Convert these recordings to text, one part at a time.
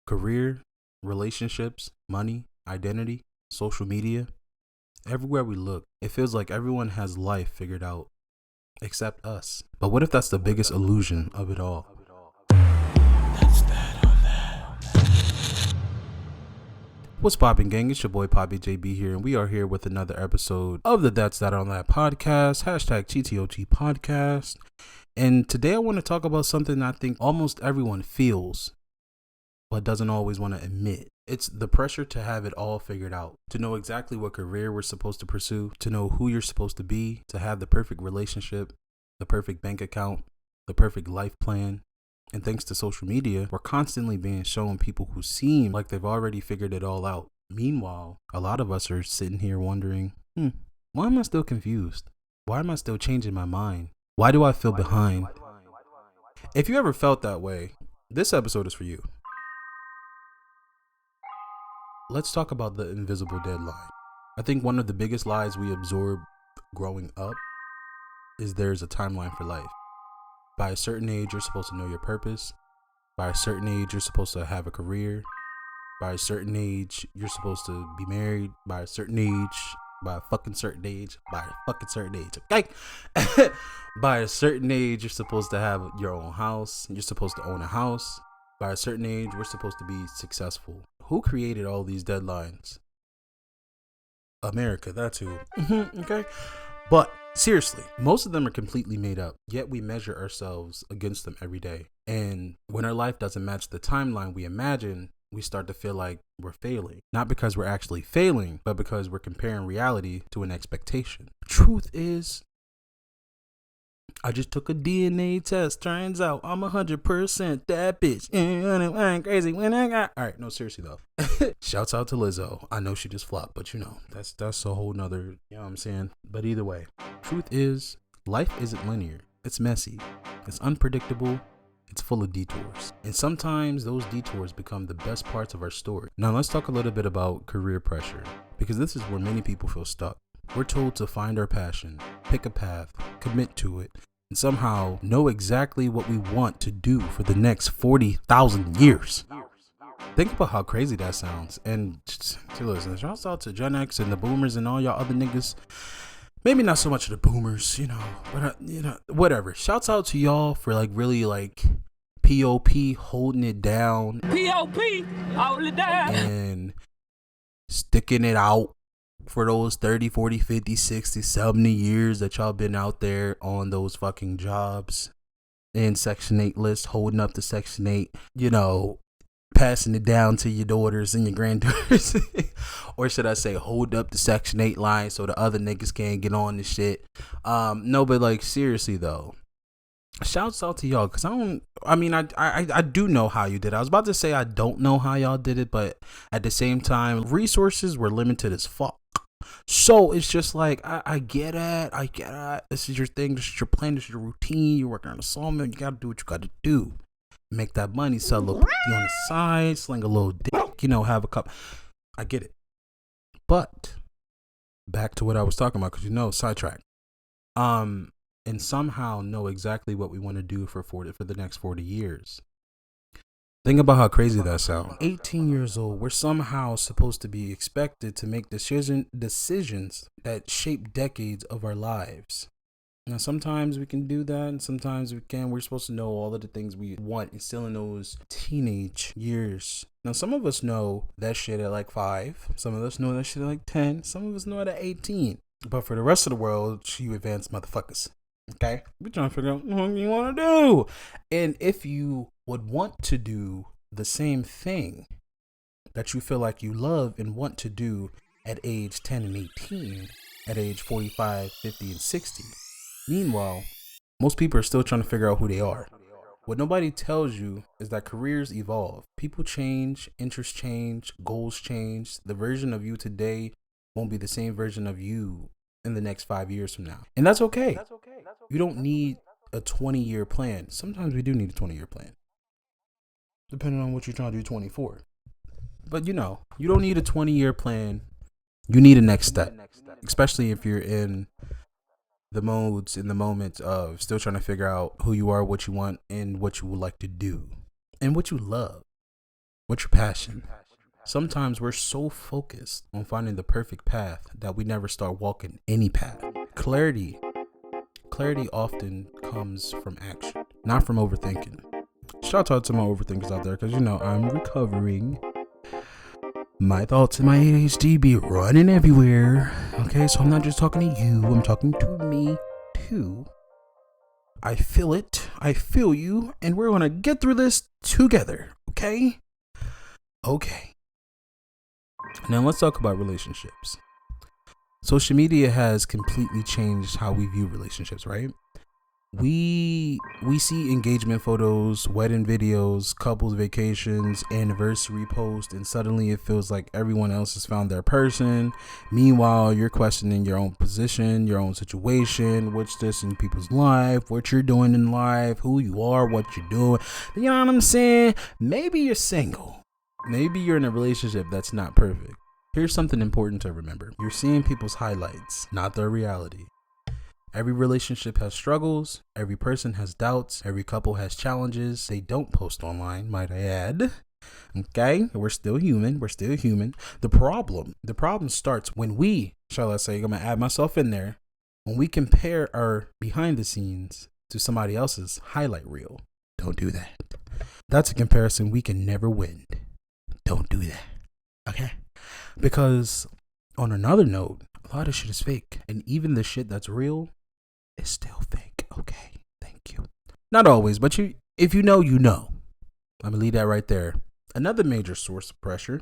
career, relationships, money, identity, social media. Everywhere we look, it feels like everyone has life figured out except us. But what if that's the biggest illusion of it all? What's poppin', gang? It's your boy Poppy JB here, and we are here with another episode of the That's That on That podcast, hashtag TTOT podcast. And today I want to talk about something I think almost everyone feels, but doesn't always want to admit. It's the pressure to have it all figured out, to know exactly what career we're supposed to pursue, to know who you're supposed to be, to have the perfect relationship, the perfect bank account, the perfect life plan. And thanks to social media, we're constantly being shown people who seem like they've already figured it all out. Meanwhile, a lot of us are sitting here wondering, why am I still confused? Why am I still changing my mind? Why do I feel behind? If you ever felt that way, this episode is for you. Let's talk about the invisible deadline. I think one of the biggest lies we absorb growing up is there's a timeline for life. By a certain age, you're supposed to know your purpose. By a certain age, you're supposed to have a career. By a certain age, you're supposed to be married. By a certain age, by a fucking certain age, okay? By a certain age, you're supposed to have your own house. You're supposed to own a house. By a certain age, we're supposed to be successful. Who created all these deadlines? America, that's who. Okay? But seriously, most of them are completely made up, yet we measure ourselves against them every day. And when our life doesn't match the timeline we imagine, we start to feel like we're failing. Not because we're actually failing, but because we're comparing reality to an expectation. Truth is, I just took a DNA test. Turns out I'm 100% that bitch. I ain't crazy when I got. All right, no, seriously though. Shouts out to Lizzo. I know she just flopped, but that's a whole nother. You know what I'm saying? But either way, truth is, life isn't linear. It's messy. It's unpredictable. It's full of detours. And sometimes those detours become the best parts of our story. Now let's talk a little bit about career pressure, because this is where many people feel stuck. We're told to find our passion, pick a path, commit to it, and somehow know exactly what we want to do for the next 40,000 years. Think about how crazy that sounds. And listen, shouts out to Gen X and the boomers and all y'all other niggas. Maybe not so much of the boomers, but whatever. Shouts out to y'all for really POP holding it down. POP holding it down. And sticking it out for those 30, 40, 50, 60, 70 years that y'all been out there on those fucking jobs and Section 8 list, holding up the Section 8, passing it down to your daughters and your granddaughters. Or should I say hold up the Section 8 line so the other niggas can't get on the shit. No, but seriously though, shouts out to y'all, because I do know how you did it. I was about to say I don't know how y'all did it, but at the same time, resources were limited as fuck. So it's just I get it. This is your thing. This is your plan. This is your routine. You're working on a sawmill. You got to do what you got to do. Make that money, sell a little pussy on the side, sling a little dick, have a cup. I get it. But back to what I was talking about, because sidetrack. And somehow know exactly what we want to do for the next 40 years. Think about how crazy that sounds. 18 years old, we're somehow supposed to be expected to make decisions that shape decades of our lives. Now, sometimes we can do that, and sometimes we can't. We're supposed to know all of the things we want and still in those teenage years. Now, some of us know that shit at 5. Some of us know that shit at 10. Some of us know it at 18. But for the rest of the world, you advanced motherfuckers. Okay? We're trying to figure out what you want to do. And if you would want to do the same thing that you feel like you love and want to do at age 10 and 18, at age 45, 50, and 60, meanwhile, most people are still trying to figure out who they are. What nobody tells you is that careers evolve. People change, interests change, goals change. The version of you today won't be the same version of you in the next 5 years from now. And that's okay. You don't need a 20-year plan. Sometimes we do need a 20-year plan, depending on what you're trying to do 24. But you don't need a 20-year plan. You need a next step, especially if you're in the moment of still trying to figure out who you are, what you want, and what you would like to do, and what you love. What's your passion? Sometimes we're so focused on finding the perfect path that we never start walking any path. Clarity often comes from action, not from overthinking. Shout out to my overthinkers out there, because I'm recovering. My thoughts and my ADHD be running everywhere. Okay, so I'm not just talking to you, I'm talking to me too. I feel it, I feel you, and we're gonna get through this together, okay? Okay. Now let's talk about relationships. Social media has completely changed how we view relationships, right? We see engagement photos, wedding videos, couples vacations, anniversary posts, and suddenly it feels like everyone else has found their person. Meanwhile, you're questioning your own position, your own situation, what's this in people's life, what you're doing in life, who you are, what you're doing. You know what I'm saying? Maybe you're single. Maybe you're in a relationship that's not perfect. Here's something important to remember. You're seeing people's highlights, not their reality. Every relationship has struggles, every person has doubts, every couple has challenges. They don't post online, might I add. Okay, we're still human. The problem starts when we, shall I say, I'm gonna add myself in there, when we compare our behind the scenes to somebody else's highlight reel. Don't do that. That's a comparison we can never win. Don't do that. Okay? Because on another note, a lot of shit is fake. And even the shit that's real is still fake. Okay? Thank you. Not always, but if you know, you know. I'm gonna leave that right there. Another major source of pressure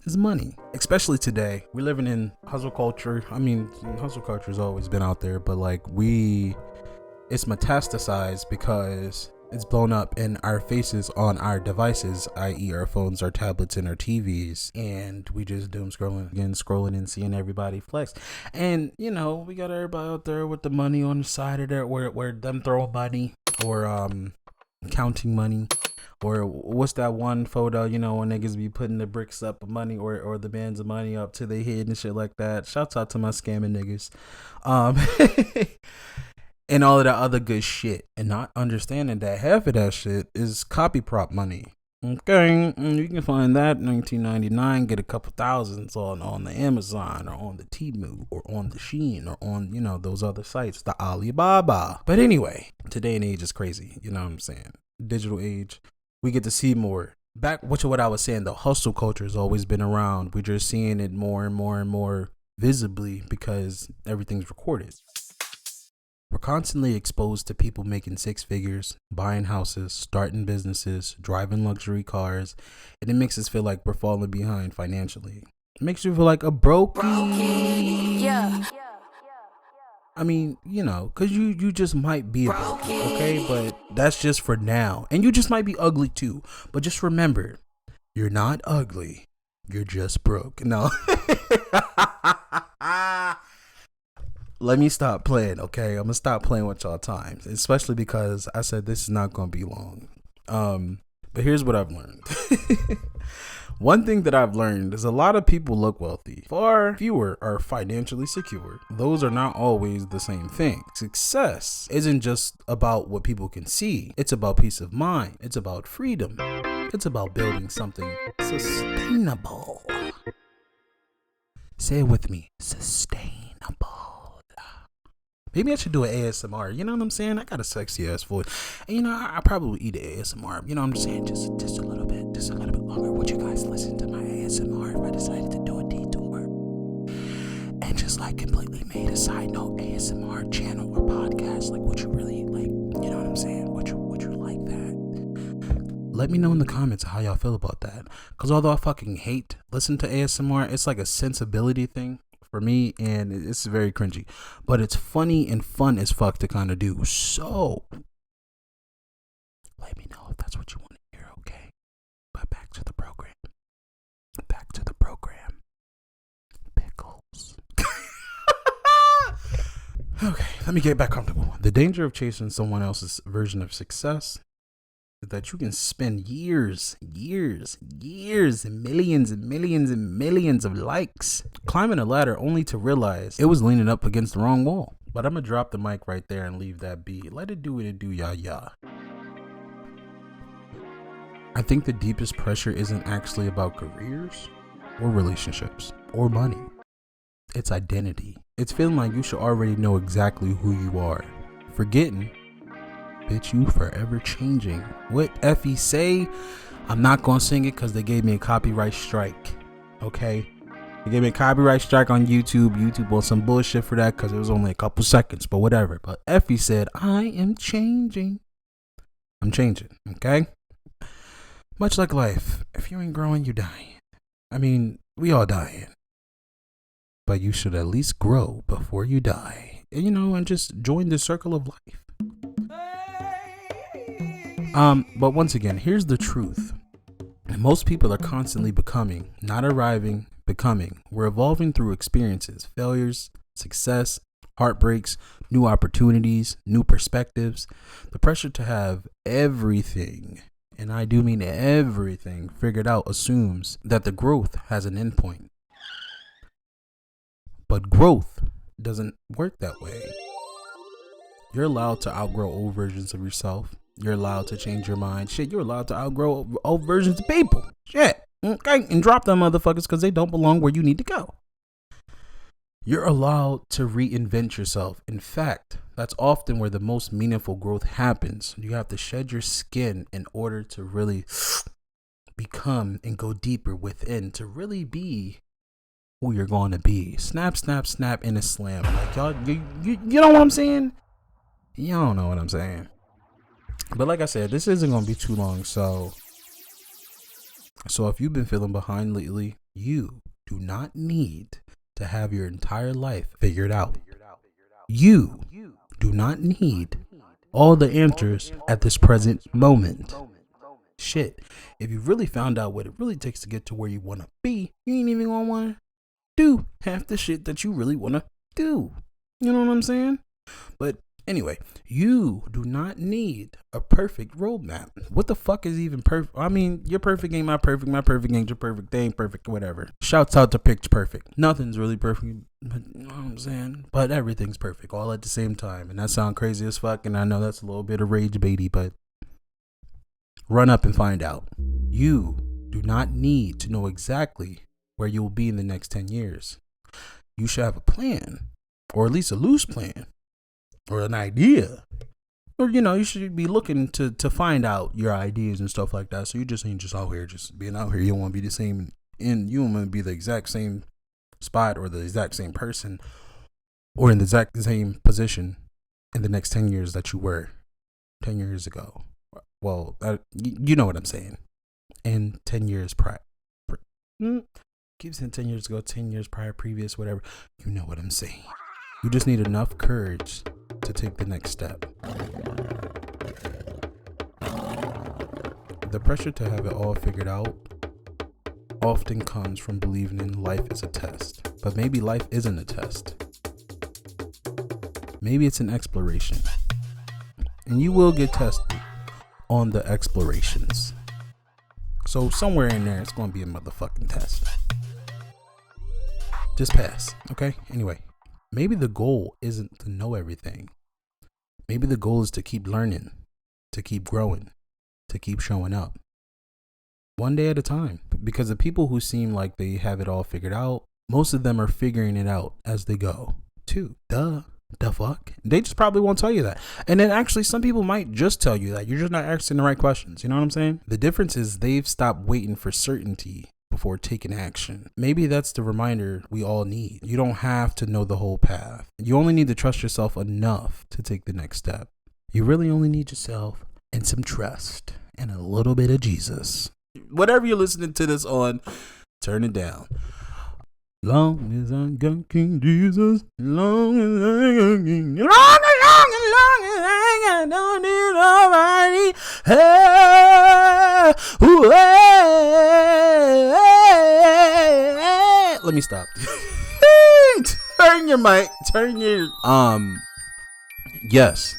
is money. Especially today. We're living in hustle culture. I mean, hustle culture has always been out there, but it's metastasized because it's blown up in our faces on our devices, i.e. our phones, our tablets, and our TVs. And we just doom scrolling and seeing everybody flex. And, we got everybody out there with the money on the side of there where them throwing money or counting money. Or what's that one photo, when niggas be putting the bricks up of money or the bands of money up to their head and shit like that. Shouts out to my scamming niggas. And all of that other good shit, and not understanding that half of that shit is copy prop money. Okay, and you can find that in 1999, get a couple thousands on the Amazon or on the Temu or on the Shein or on those other sites, the Alibaba. But anyway, today and age is crazy. You know what I'm saying? Digital age, we get to see more. Back what I was saying, the hustle culture has always been around. We're just seeing it more and more and more visibly because everything's recorded. We're constantly exposed to people making six figures, buying houses, starting businesses, driving luxury cars, and it makes us feel like we're falling behind financially. It makes you feel like a brokey. Yeah. I mean, because you just might be a brokey, okay? But that's just for now. And you just might be ugly too. But just remember, you're not ugly. You're just broke. No. Let me stop playing, okay? I'm gonna stop playing with y'all times, especially because I said this is not gonna be long. But here's what I've learned. One thing that I've learned is a lot of people look wealthy. Far fewer are financially secure. Those are not always the same thing. Success isn't just about what people can see. It's about peace of mind. It's about freedom. It's about building something sustainable. Say it with me. Sustainable. Maybe I should do an ASMR. You know what I'm saying? I got a sexy ass voice. And I probably eat an ASMR. You know what I'm saying? Just a little bit longer. Would you guys listen to my ASMR if I decided to do a detour? And just completely made a side note ASMR channel or podcast. Would you really you know what I'm saying? Would you like that? Let me know in the comments how y'all feel about that. Because although I fucking hate listen to ASMR, it's like a sensibility thing for me, and it's very cringy, but it's funny and fun as fuck to kind of do. So let me know if that's what you want to hear, okay? But back to the program. Pickles. Okay, let me get back comfortable. The danger of chasing someone else's version of success is that you can spend years, and millions and millions of likes climbing a ladder only to realize it was leaning up against the wrong wall. But I'm gonna drop the mic right there and leave that be. Let it do what it do, ya. I think the deepest pressure isn't actually about careers or relationships or money. It's identity. It's feeling like you should already know exactly who you are. Forgetting, bitch, you forever changing. What Effie say? I'm not gonna sing it because they gave me a copyright strike. Okay? They gave me a copyright strike on YouTube. YouTube wants some bullshit for that because it was only a couple seconds, but whatever. But Effie said, I am changing. I'm changing, okay? Much like life, if you ain't growing, you dying. I mean, we all dying. But you should at least grow before you die. And just join the circle of life. But once again, here's the truth. Most people are constantly becoming, not arriving, becoming. We're evolving through experiences, failures, success, heartbreaks, new opportunities, new perspectives. The pressure to have everything, and I do mean everything, figured out assumes that the growth has an endpoint. But growth doesn't work that way. You're allowed to outgrow old versions of yourself. You're allowed to change your mind. Shit, you're allowed to outgrow old versions of people. Shit. Okay. And drop them motherfuckers because they don't belong where you need to go. You're allowed to reinvent yourself. In fact, that's often where the most meaningful growth happens. You have to shed your skin in order to really become and go deeper within, to really be who you're going to be. Snap, snap, snap in a slam. Like, y'all, you know what I'm saying? Y'all don't know what I'm saying. But like I said, this isn't going to be too long. So if you've been feeling behind lately, you do not need to have your entire life figured out. You do not need all the answers at this present moment. Shit, if you really found out what it really takes to get to where you want to be, you ain't even going to want to do half the shit that you really want to do. You know what I'm saying? But anyway, you do not need a perfect roadmap. What the fuck is even perfect? I mean, your perfect ain't my perfect. My perfect ain't your perfect. They ain't perfect, whatever. Shouts out to Pitch Perfect. Nothing's really perfect, but you know what I'm saying? But everything's perfect all at the same time. And that sounds crazy as fuck. And I know that's a little bit of rage baity, but run up and find out. You do not need to know exactly where you will be in the next 10 years. You should have a plan, or at least a loose plan, or an idea. Or, you should be looking to find out your ideas and stuff like that. So you just ain't just out here, just being out here. You don't want to be the same, and you don't want to be the exact same spot or the exact same person or in the exact same position in the next 10 years that you were 10 years ago. Well, you know what I'm saying. And 10 years prior. Keep saying 10 years ago, 10 years prior, previous, whatever. You know what I'm saying. You just need enough courage to take the next step. The pressure to have it all figured out often comes from believing in life is a test. But maybe life isn't a test. Maybe it's an exploration. And you will get tested on the explorations. So somewhere in there, it's going to be a motherfucking test. Just pass, okay? Anyway, maybe the goal isn't to know everything. Maybe the goal is to keep learning, to keep growing, to keep showing up. One day at a time. Because the people who seem like they have it all figured out, most of them are figuring it out as they go, too. The fuck? They just probably won't tell you that. And then actually some people might just tell you that. You're just not asking the right questions. You know what I'm saying? The difference is they've stopped waiting for certainty before taking action. Maybe that's the reminder we all need. You don't have to know the whole path. You only need to trust yourself enough to take the next step. You really only need yourself and some trust and a little bit of Jesus. Whatever you're listening to this on, turn it down. Long as I got King Jesus, long as I got King, long as I don't need nobody. Hey, let me stop. Turn your mic. Yes.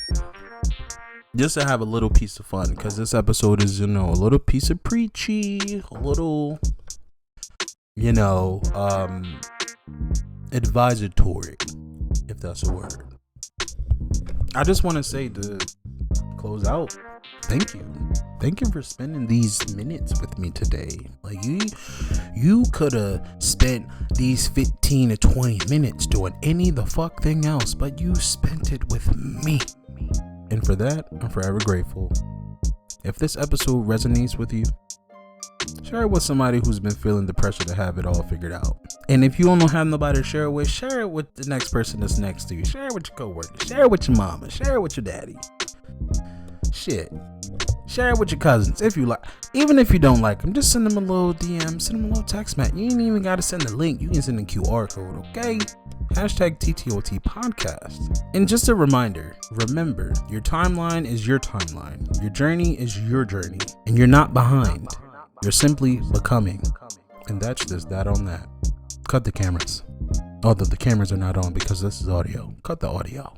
Just to have a little piece of fun, because this episode is, a little piece of preachy, a little, advisatory, if that's a word. I just want to say to close out Thank you for spending these minutes with me today. Like you could have spent these 15 to 20 minutes doing any the fuck thing else, but you spent it with me. And for that, I'm forever grateful. If this episode resonates with you, share it with somebody who's been feeling the pressure to have it all figured out. And if you don't have nobody to share it with, share it with the next person that's next to you. Share it with your coworker. Share it with your mama. Share it with your daddy. Shit. Share it with your cousins if you like. Even if you don't like them, just send them a little DM, send them a little text, man. You ain't even got to send a link. You can send a QR code, okay? Hashtag TTOT podcast. And just a reminder, remember, your timeline is your timeline. Your journey is your journey. And you're not behind. You're simply becoming. And that's just that on that. Cut the cameras. Although the cameras are not on because this is audio. Cut the audio.